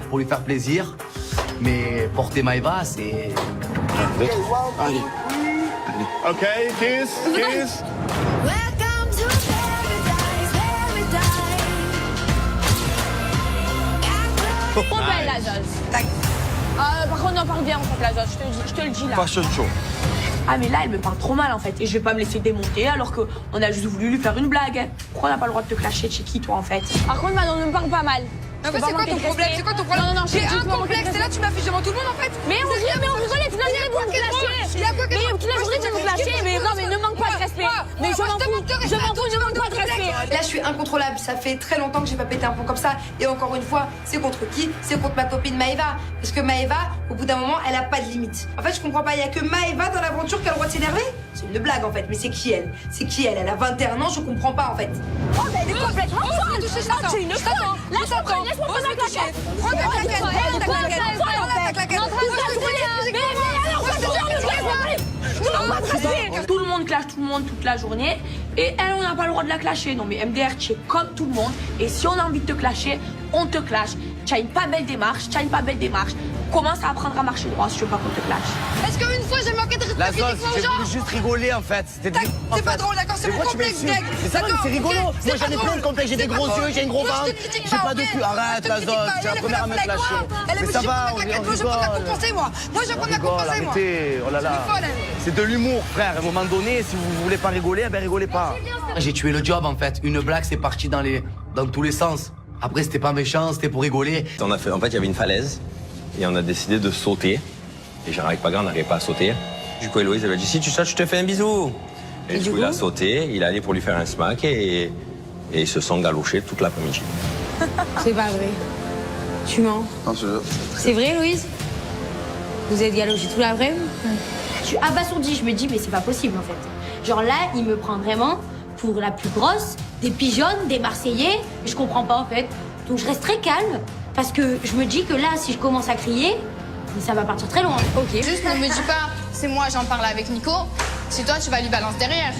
pour lui faire plaisir. Mais porter Maëva, c'est... Allez. Ok, kiss, kiss. Welcome to paradise, paradise. Trop belle la Zoz. Par contre, on en parle bien en fait la Zoz, je te le dis là. Fashion show. Ah mais là elle me parle trop mal en fait et je vais pas me laisser démonter alors qu'on a juste voulu lui faire une blague. Pourquoi on n'a pas le droit de te clasher chez qui toi en fait? Par contre Manon ne me parle pas mal. Non, mais c'est quoi ton problème? C'est quoi ton problème? Non, j'ai un complexe et là tu m'affiches devant tout le monde en fait. Mais on rigolait, toute la journée vous me clashez. Mais toute la journée tu me clashes, mais non mais ne manque pas de respect. Mais je m'en fous, ne manque pas de respect. Là, je suis incontrôlable. Ça fait très longtemps que j'ai pas pété un pont comme ça. Et encore une fois, c'est contre qui? C'est contre ma copine Maëva. Parce que Maëva, au bout d'un moment, elle a pas de limite. En fait, je comprends pas. Il y a que Maëva dans l'aventure qui a le droit de s'énerver. C'est une blague en fait. Mais c'est qui elle? C'est qui elle? Elle a 21 ans. Je comprends pas en fait. Oh mais elle est complètement folle. Tu es une folle. Laisse-moi prendre ma claquette. Prends ta claquette. Prends ta claquette. Tout le monde clash tout le monde toute la journée et elle on n'a pas le droit de la clasher. Non mais MDR tu es comme tout le monde et si on a envie de te clasher, on te clash. Tu as une pas belle démarche, Commence à apprendre à marcher droit si tu veux pas qu'on te clash. Est-ce qu'une fois j'ai manqué de respect La Zoz, physiquement aux j'ai gens? voulu juste rigoler en fait. C'est pas drôle, d'accord? C'est mon complexe, Greg. C'est ça, c'est rigolo. Moi j'en ai plein de complexes, j'ai des gros yeux, j'ai une grosse ventre. J'ai pas de cul. Arrête la Zoz, tu es la première à me clasher. Mais ça va, on rigole. Moi je prends à compenser moi. Moi je prends à compenser moi. Arrêtez, oh là là. C'est de l'humour frère, à un moment donné, si vous voulez pas rigoler, eh ben rigolez pas. J'ai tué le job en fait. Une blague c'est parti dans tous les sens. Après c'était pas méchant, c'était pour rigoler. En fait, il y avait une falaise et on a décidé de sauter. Et Jean-Marc Pagan n'arrivait pas à sauter. Du coup, Héloïse elle a dit si tu sautes, je te fais un bisou. Et du coup, il a sauté, il est allé pour lui faire un smack et ils se sont galochés toute l'après-midi. C'est pas vrai. Tu mens. Non, je... C'est vrai, Louise? Vous êtes galochés tout l'après-midi? Je suis abasourdie, je me dis mais c'est pas possible en fait. Genre là, il me prend vraiment pour la plus grosse, des pigeonnes, des Marseillais, je comprends pas en fait. Donc je reste très calme parce que je me dis que là, si je commence à crier, ça va partir très loin. Ok. Juste ne me dis pas, c'est moi, j'en parle avec Nico. Si toi, tu vas lui balancer derrière.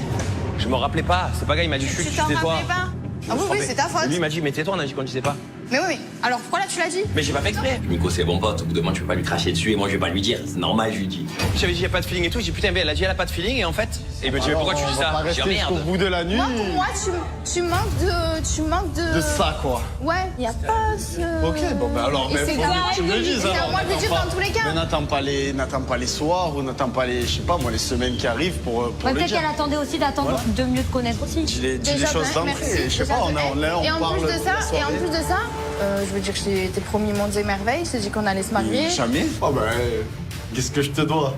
Je me rappelais pas, c'est pas gars, il m'a dit chut, Tu t'en tais-toi. rappelais pas? Ah oui, c'est ta faute. Lui il m'a dit mais tais-toi, on a dit qu'on ne disait pas. Mais oui, alors pourquoi là tu l'as dit? Mais j'ai pas fait exprès. Nico, c'est bon pote, au bout de moi, tu peux pas lui cracher dessus et moi, je vais pas lui dire. C'est normal, je lui dis. J'avais dit il y a pas de feeling et tout, j'ai dit putain, elle a dit elle a pas de feeling et en fait. Et il me dit mais pourquoi tu dis ça? J'ai dit Rester jusqu'au merde. bout de la nuit. Moi, pour moi, tu manques de... De ça quoi. Ouais, y a pas ce... Ok, bon ben alors, Et mais c'est faut à moi que tu de me le le dises dire, c'est à alors. moi de le dire dans tous les cas. Mais n'attends pas les soirs ou n'attends pas les, je sais pas moi, les semaines qui arrivent pour le Peut-être dire. qu'elle attendait aussi d'attendre de mieux te connaître aussi. Dis les Déjà, choses merci, d'entrée. Je sais déjà, pas, on et en parle plus de ça, la soirée. je veux dire que je t'ai promis mondes et merveilles, je t'ai dit qu'on allait se marier. Jamais. Oh ben, qu'est-ce que je te dois?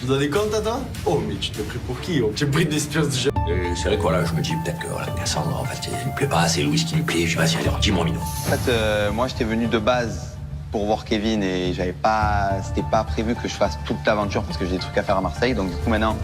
Je dois des comptes à toi? Oh mais tu t'es pris pour qui? Oh, tu es pris d'espèce de jeu. C'est vrai que voilà, je me dis peut-être que voilà, Cassandre, en fait, il lui plaît pas, c'est Louise qui lui plaît. Je dis, vas-y, alors, dis-moi, Mino. En fait, moi, j'étais venu de base pour voir Kevin et c'était pas prévu que je fasse toute l'aventure parce que j'ai des trucs à faire à Marseille. Donc, du coup, maintenant,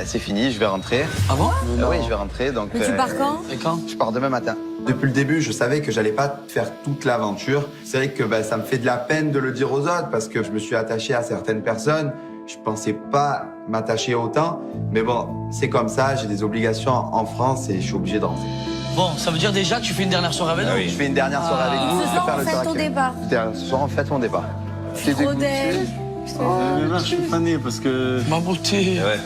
c'est fini, je vais rentrer. Ah bon? Oui, je vais rentrer. Donc, Mais tu pars quand? Et quand? je pars demain matin. Depuis le début, je savais que j'allais pas faire toute l'aventure. C'est vrai que ça me fait de la peine de le dire aux autres parce que je me suis attaché à certaines personnes. Je pensais pas m'attacher autant. Mais bon, c'est comme ça, j'ai des obligations en France et je suis obligé de rentrer. Bon, ça veut dire déjà que tu fais une dernière soirée avec nous? Je fais une dernière soirée avec vous. Ce je vais soir, faire on le fête tour ton actuel. départ. Ce soir, on fête mon départ. Je suis trop deg. Mais là, je suis fané parce que Ma beauté. Ouais.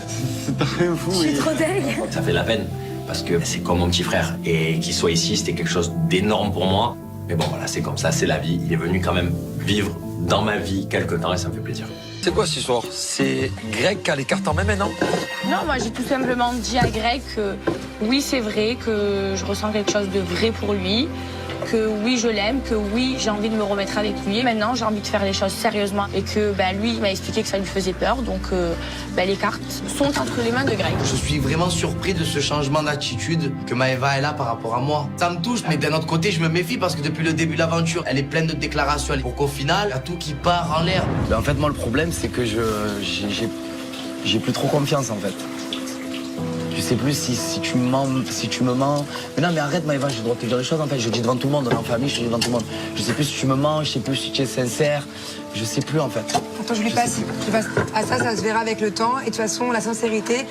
c'est rien fou. Je suis trop deg. Ça fait de la peine parce que c'est comme mon petit frère et qu'il soit ici, c'était quelque chose d'énorme pour moi. Mais bon, voilà, c'est comme ça, c'est la vie. Il est venu quand même vivre dans ma vie quelque temps et ça me fait plaisir. C'est quoi cette histoire? C'est Greg qui a les cartes en main maintenant? Non, moi j'ai tout simplement dit à Greg que oui, c'est vrai, que je ressens quelque chose de vrai pour lui, que oui, je l'aime, que oui, j'ai envie de me remettre avec lui. Maintenant, j'ai envie de faire les choses sérieusement et que lui, il m'a expliqué que ça lui faisait peur. Donc, les cartes sont entre les mains de Greg. Je suis vraiment surpris de ce changement d'attitude que Maëva est là par rapport à moi. Ça me touche, mais d'un autre côté, je me méfie parce que depuis le début de l'aventure, elle est pleine de déclarations. Pour qu'au final, il y a tout qui part en l'air. Mais en fait, moi, le problème, c'est que j'ai plus trop confiance, en fait. Je sais plus si tu me mens. Mais non, mais arrête, Maëva, j'ai le droit de te dire les choses, en fait. Je le dis devant tout le monde, on est en famille, je te dis devant tout le monde. Je sais plus si tu me mens, je sais plus si tu es sincère. Je sais plus, en fait. Attends, je lui passe. Ah, ça se verra avec le temps. Et de toute façon, la sincérité,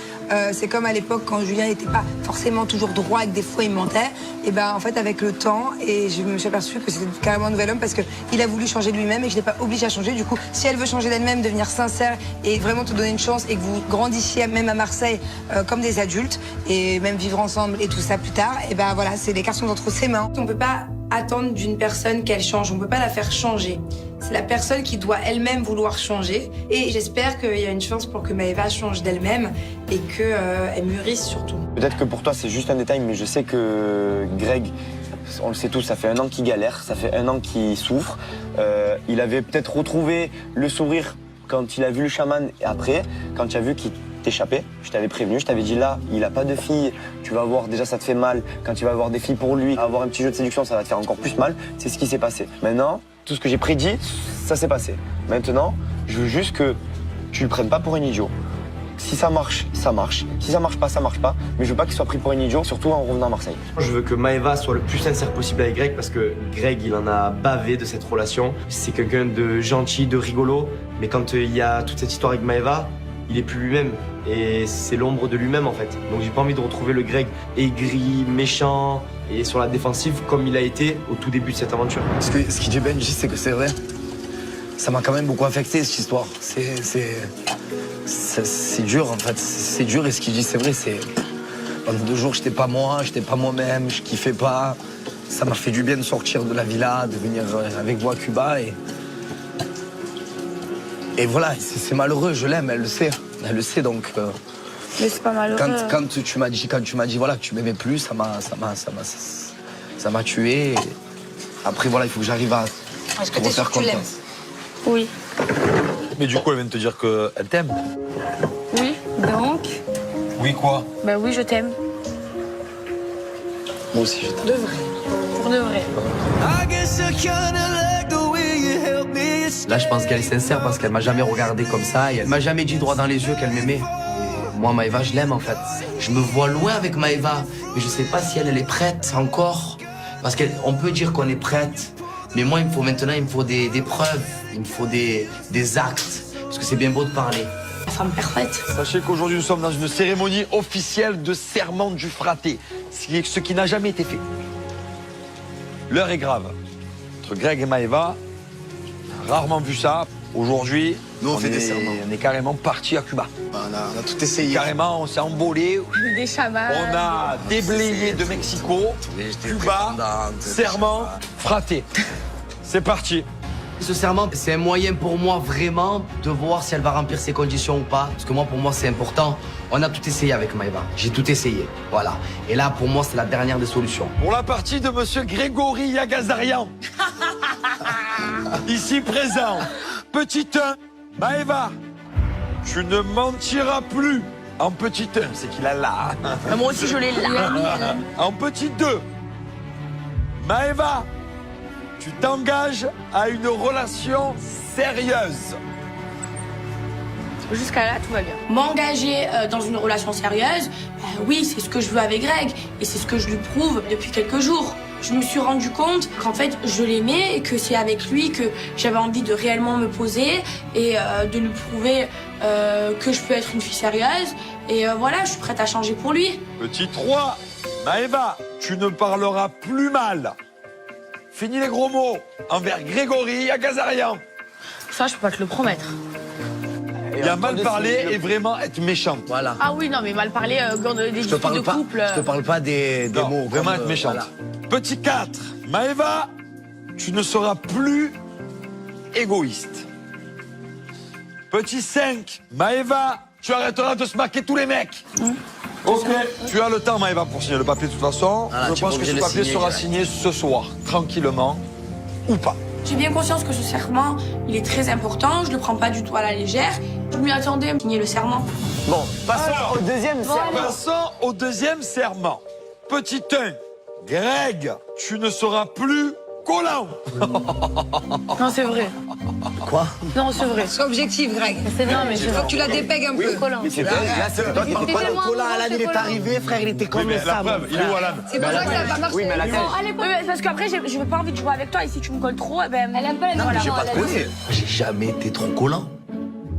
c'est comme à l'époque quand Julien n'était pas forcément toujours droit et que des fois il mentait. Et ben en fait, avec le temps, et je me suis aperçue que c'était carrément un nouvel homme parce qu'il a voulu changer de lui-même et que je l'ai pas obligé à changer. Du coup, si elle veut changer d'elle-même, devenir sincère et vraiment te donner une chance et que vous grandissiez même à Marseille comme des adultes et même vivre ensemble et tout ça plus tard, et ben voilà, c'est les cartes sont entre ses mains. On peut pas attendre d'une personne qu'elle change, on peut pas la faire changer. C'est la personne qui doit elle-même vouloir changer. Et j'espère qu'il y a une chance pour que Maëva change d'elle-même et qu'elle mûrisse surtout. Peut-être que pour toi c'est juste un détail, mais je sais que Greg, on le sait tous, ça fait 1 an qu'il galère, ça fait 1 an qu'il souffre. Il avait peut-être retrouvé le sourire quand il a vu le chaman et après, quand tu as vu qu'il t'échappait. Je t'avais prévenu, je t'avais dit là, il a pas de filles, tu vas voir, déjà ça te fait mal. Quand tu vas avoir des filles pour lui, avoir un petit jeu de séduction, ça va te faire encore plus mal. C'est ce qui s'est passé. Maintenant, tout ce que j'ai prédit, ça s'est passé. Maintenant, je veux juste que tu le prennes pas pour un idiot. Si ça marche, ça marche. Si ça marche pas, ça marche pas. Mais je veux pas qu'il soit pris pour un idiot, surtout en revenant à Marseille. Je veux que Maëva soit le plus sincère possible avec Greg parce que Greg, il en a bavé de cette relation. C'est quelqu'un de gentil, de rigolo. Mais quand il y a toute cette histoire avec Maëva, il est plus lui-même. Et c'est l'ombre de lui-même en fait. Donc j'ai pas envie de retrouver le Greg aigri, méchant et sur la défensive comme il a été au tout début de cette aventure. Ce qui dit Benji, c'est que c'est vrai. Ça m'a quand même beaucoup affecté cette histoire. C'est dur en fait. C'est dur et ce qu'il dit, c'est vrai. Pendant 2 jours, j'étais pas moi, j'étais pas moi-même, je kiffais pas. Ça m'a fait du bien de sortir de la villa, de venir avec vous à Cuba et voilà, c'est malheureux, je l'aime, elle le sait. Elle le sait donc. Mais c'est pas malheureux. Quand tu m'as dit voilà que tu m'aimais plus, ça m'a tué. Et après voilà, il faut que j'arrive à Est-ce que t'es sûr que tu l'aimes? Oui. Mais du coup, elle vient de te dire qu'elle t'aime. Oui, donc. Oui, quoi? Ben oui, je t'aime. Moi aussi, je t'aime. De vrai. Pour de vrai. Là, je pense qu'elle est sincère parce qu'elle m'a jamais regardé comme ça et elle m'a jamais dit droit dans les yeux qu'elle m'aimait. Et moi, Maëva, je l'aime en fait. Je me vois loin avec Maëva, mais je sais pas si elle est prête encore. Parce qu'on peut dire qu'on est prête, mais moi, il me faut des preuves, il me faut des actes. Parce que c'est bien beau de parler. La femme parfaite. Sachez qu'aujourd'hui, nous sommes dans une cérémonie officielle de serment du fraté, ce qui n'a jamais été fait. L'heure est grave. Entre Greg et Maëva, rarement vu ça. Aujourd'hui, nous on fait des serments. On est carrément parti à Cuba. On a tout essayé. Carrément, on s'est envolé. Des chamans. On a déblayé de Mexico, Cuba, serment, fraté. C'est parti. Ce serment, c'est un moyen pour moi vraiment de voir si elle va remplir ses conditions ou pas. Parce que moi, pour moi, c'est important. On a tout essayé avec Maëva. J'ai tout essayé. Voilà. Et là, pour moi, c'est la dernière des solutions. Pour la partie de monsieur Grégory Yagazarian. Ici présent. Petit 1, Maëva, tu ne mentiras plus. En petit 1, c'est qu'il a là. Moi aussi, je l'ai là. En petit 2, Maëva, tu t'engages à une relation sérieuse. Jusqu'à là, tout va bien. M'engager dans une relation sérieuse, oui, c'est ce que je veux avec Greg. Et c'est ce que je lui prouve depuis quelques jours. Je me suis rendu compte qu'en fait, je l'aimais et que c'est avec lui que j'avais envie de réellement me poser et de lui prouver que je peux être une fille sérieuse. Et voilà, je suis prête à changer pour lui. Petit 3, Maëva, tu ne parleras plus mal. Fini les gros mots envers Grégory Yagazarian. Ça, je peux pas te le promettre. Il y a mal parler et vraiment être méchant. Voilà. Ah oui, non, mais mal parler des disputes de couple. Je te parle pas des mots. Vraiment être méchante. Voilà. Petit 4, Maëva, tu ne seras plus égoïste. Petit 5, Maëva, tu arrêteras de se maquer tous les mecs. Ok, tu as le temps, Maëva, pour signer le papier de toute façon. Voilà, je pense que ce papier sera signé ce soir, tranquillement, ou pas. J'ai bien conscience que ce serment, il est très important. Je le prends pas du tout à la légère. Je m'y attendais à signer le serment. Bon, passons au deuxième serment. Passons au deuxième serment. Petit 1, Greg, tu ne seras plus collant. Non, c'est vrai. Quoi? Non, c'est vrai. Sois objectif, Greg. Non, mais Faut que tu la dépègues un peu. C'est vrai, là, c'est toi qui parles pas de collant. Alan, il est arrivé, frère, il était comme mais ça. la preuve, il est où, Alan? C'est pour ça que ça va marcher. Oui, mais la Parce qu'après, je veux pas envie de jouer avec toi. Et si tu me colles trop, ben. Elle aime pas les Non, mais j'ai enfants, pas de elle a collier. J'ai jamais été trop collant.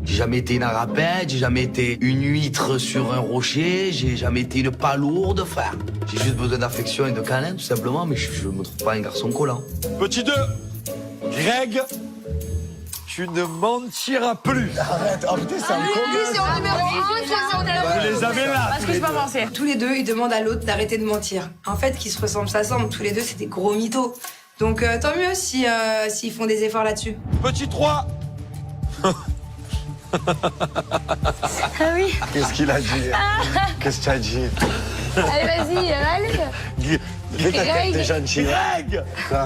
J'ai jamais été une arapette, j'ai jamais été une huître sur un rocher, j'ai jamais été une palourde, frère. J'ai juste besoin d'affection et de câlin, tout simplement, mais je me trouve pas un garçon collant. Petit 2, Greg, tu ne mentiras plus. Arrête, oh putain, c'est un Position numéro 1, Vous les avez là. Parce que j'ai pas pensé. Tous les deux, ils demandent à l'autre d'arrêter de mentir. En fait, qu'ils se ressemblent, ça semble. Tous les deux, c'est des gros mythos. Donc tant mieux si s'ils font des efforts là-dessus. Petit 3. Ah oui. Qu'est-ce qu'il a dit? Qu'est-ce que tu as dit? Allez, vas-y, allez. Fais ta tête, t'es gentil. Greg,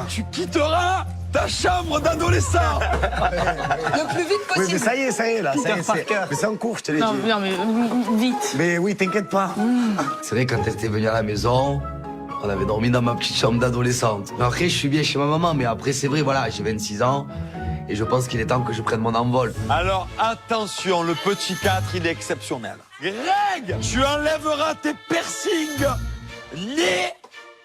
tu quitteras ta chambre d'adolescent. Le plus vite Oui, possible. mais ça y est, là. Ça y est, mais c'est en cours, je te l'ai Non, dit. non, mais vite. Mais oui, t'inquiète pas. C'est vrai, quand elle était venue à la maison, on avait dormi dans ma petite chambre d'adolescente. Après, je suis bien chez ma maman, mais après, c'est vrai, voilà, j'ai 26 ans. Et je pense qu'il est temps que je prenne mon envol. Alors attention, le petit 4, il est exceptionnel. Greg, tu enlèveras tes piercings, nez,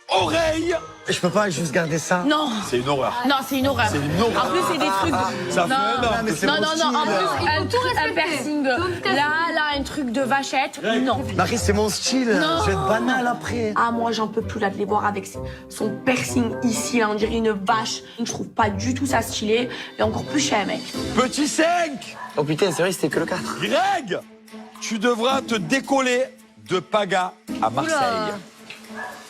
oreilles. Je peux pas juste garder ça. Non. C'est une horreur. Non, c'est une horreur. C'est une horreur. En plus, c'est des trucs. Ça fait un an. mais c'est Non, mon non, style. non. En plus, Il faut tout un respecter. piercing Tout là, un truc de vachette. Non. Marie, c'est mon style. Non. Je vais être banal après. Ah, moi, j'en peux plus là de les voir avec son piercing ici, là, on dirait une vache. Je trouve pas du tout ça stylé. Et encore plus chez un mec. Petit 5, Oh putain, c'est vrai, c'était que le 4. Greg, tu devras te décoller de Paga à Marseille.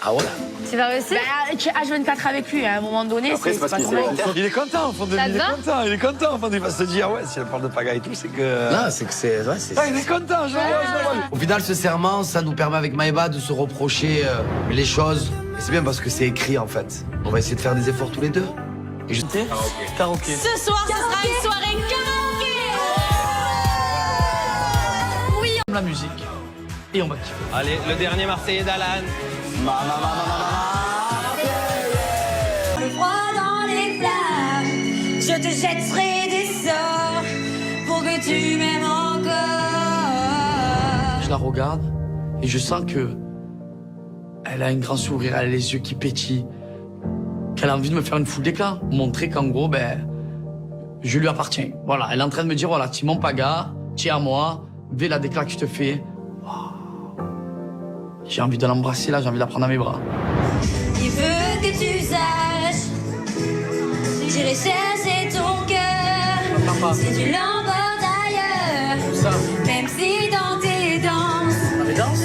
Ah ouais? C'est pas possible. Bah, tu es H24 avec lui, à un moment donné, Après, c'est parce qu'il normal. Il est content, au fond de lui, Ça te il est va content, il est content. Au fond, il va se dire, ouais, si elle parle de Paga et tout, c'est que... Non, c'est que c'est. Ouais, c'est. Ah, il est content, je vois. Au final, ce serment, ça nous permet avec Maëva de se reprocher les choses. Et c'est bien parce que c'est écrit, en fait. On va essayer de faire des efforts tous les deux. Et je... Karaoké. Ce soir, ce sera une soirée karaoké. Oui. La musique. Et on va kiffer. Allez, le dernier Marseillais d'Alan. Le froid dans les flammes, je te jetterai des sorts pour que tu m'aimes encore. Je la regarde et je sens que elle a un grand sourire, elle a les yeux qui pétillent, qu'elle a envie de me faire une foule d'éclat, montrer qu'en gros, ben, je lui appartiens. Voilà, elle est en train de me dire, voilà, tu mon Paga, tu es à moi, vais la déclat que je te fais. Wow. J'ai envie de l'embrasser là, j'ai envie de la prendre dans mes bras. Il veut que tu saches, j'irai chercher ton cœur si tu l'emportes ailleurs. Même si dans tes danses,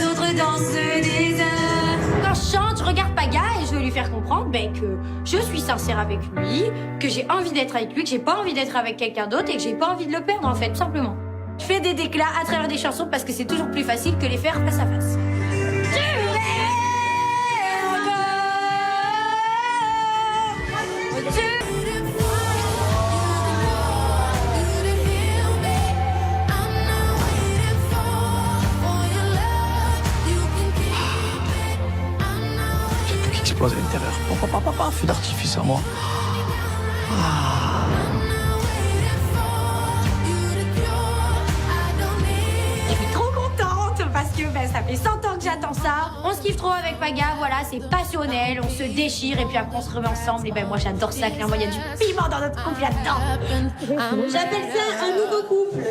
d'autres dansent des heures. Quand je chante, je regarde Paga et je veux lui faire comprendre que je suis sincère avec lui, que j'ai envie d'être avec lui, que j'ai pas envie d'être avec quelqu'un d'autre et que j'ai pas envie de le perdre en fait, tout simplement. Je fais des déclats à travers des chansons parce que c'est toujours plus facile que les faire face à face. J'ai tout qui explose à l'intérieur. Papa, feu d'artifice à moi. Je suis trop contente parce que ça fait 100 ans que j'attends ça. On se kiffe trop avec Paga, voilà, c'est passionnel, on se déchire et puis après on se remet ensemble. Et moi j'adore ça, clairement, il y a du piment dans notre couple là-dedans. J'appelle ça un nouveau couple,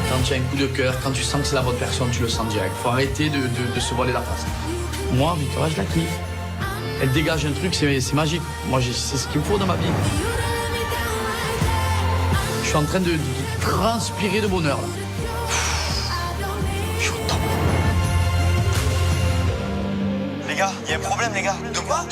Quand tu as un coup de cœur, quand tu sens que c'est la bonne personne, tu le sens direct. Faut arrêter de se voiler la face. Moi, Victoria, je la kiffe. Elle dégage un truc, c'est magique. Moi, c'est ce qu'il me faut dans ma vie. Je suis en train de transpirer de bonheur, là. Je suis au top. Les gars, il y a un problème, les gars. De quoi?